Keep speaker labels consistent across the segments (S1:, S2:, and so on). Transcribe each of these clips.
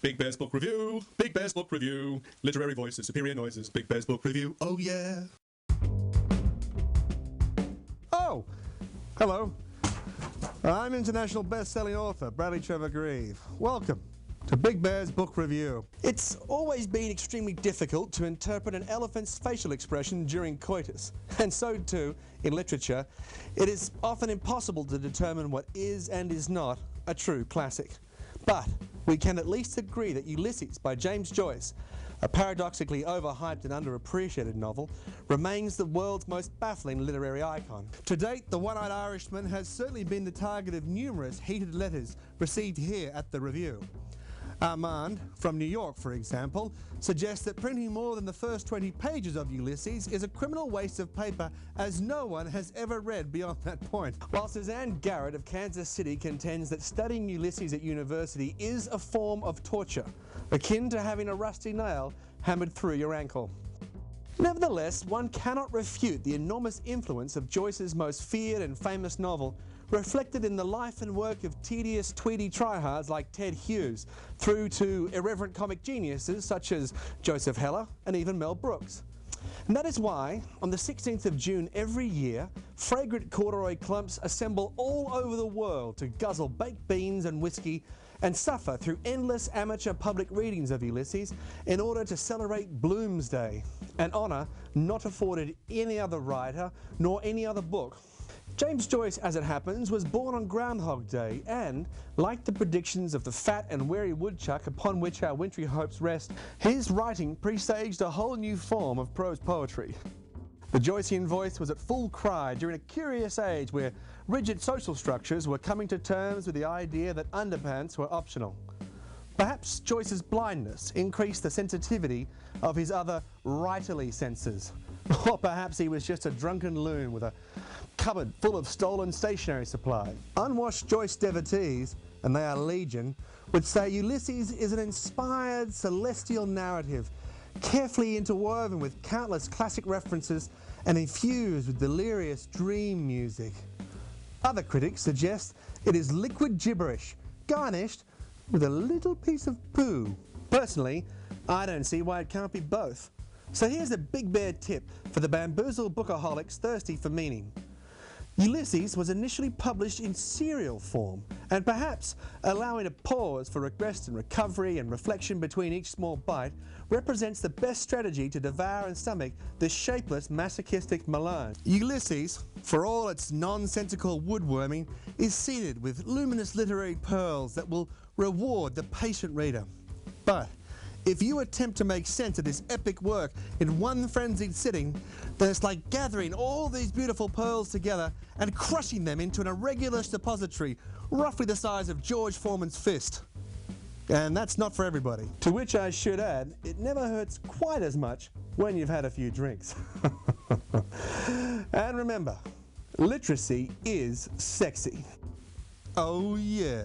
S1: Big Bear's Book Review, Big Bear's Book Review, literary voices, superior noises, Big Bear's Book Review, oh yeah.
S2: Oh, hello. I'm international best-selling author Bradley Trevor Greive. Welcome to Big Bear's Book Review. It's always been extremely difficult to interpret an elephant's facial expression during coitus, and so too, in literature, it is often impossible to determine what is and is not a true classic. But we can at least agree that Ulysses by James Joyce, a paradoxically overhyped and underappreciated novel, remains the world's most baffling literary icon. To date, The One-Eyed Irishman has certainly been the target of numerous heated letters received here at the review. Armand, from New York for example, suggests that printing more than the first 20 pages of Ulysses is a criminal waste of paper, as no one has ever read beyond that point. While Suzanne Garrett of Kansas City contends that studying Ulysses at university is a form of torture, akin to having a rusty nail hammered through your ankle. Nevertheless, one cannot refute the enormous influence of Joyce's most feared and famous novel, reflected in the life and work of tedious tweedy tryhards like Ted Hughes, through to irreverent comic geniuses such as Joseph Heller and even Mel Brooks. And that is why, on the 16th of June every year, fragrant corduroy clumps assemble all over the world to guzzle baked beans and whiskey and suffer through endless amateur public readings of Ulysses in order to celebrate Bloomsday, an honour not afforded any other writer nor any other book. James Joyce, as it happens, was born on Groundhog Day and, like the predictions of the fat and wary woodchuck upon which our wintry hopes rest, his writing presaged a whole new form of prose poetry. The Joycean voice was at full cry during a curious age where rigid social structures were coming to terms with the idea that underpants were optional. Perhaps Joyce's blindness increased the sensitivity of his other writerly senses. Or perhaps he was just a drunken loon with a cupboard full of stolen stationery supply. Unwashed Joyce devotees, and they are legion, would say Ulysses is an inspired celestial narrative, carefully interwoven with countless classic references and infused with delirious dream music. Other critics suggest it is liquid gibberish, garnished with a little piece of poo. Personally, I don't see why it can't be both. So here's a Big Bear tip for the bamboozled bookaholics thirsty for meaning. Ulysses was initially published in serial form, and perhaps allowing a pause for rest and recovery and reflection between each small bite represents the best strategy to devour and stomach this shapeless masochistic melange. Ulysses, for all its nonsensical woodworming, is seeded with luminous literary pearls that will reward the patient reader. But if you attempt to make sense of this epic work in one frenzied sitting, then it's like gathering all these beautiful pearls together and crushing them into an irregular depository roughly the size of George Foreman's fist. And that's not for everybody. To which I should add, it never hurts quite as much when you've had a few drinks. And remember, literacy is sexy. Oh yeah.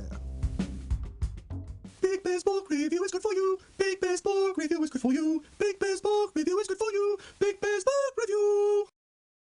S1: Big Bear's Book Review is good for you. Big Bear's Book Review is good for you. Big Bear's Book Review is good for you. Big Bear's Book Review.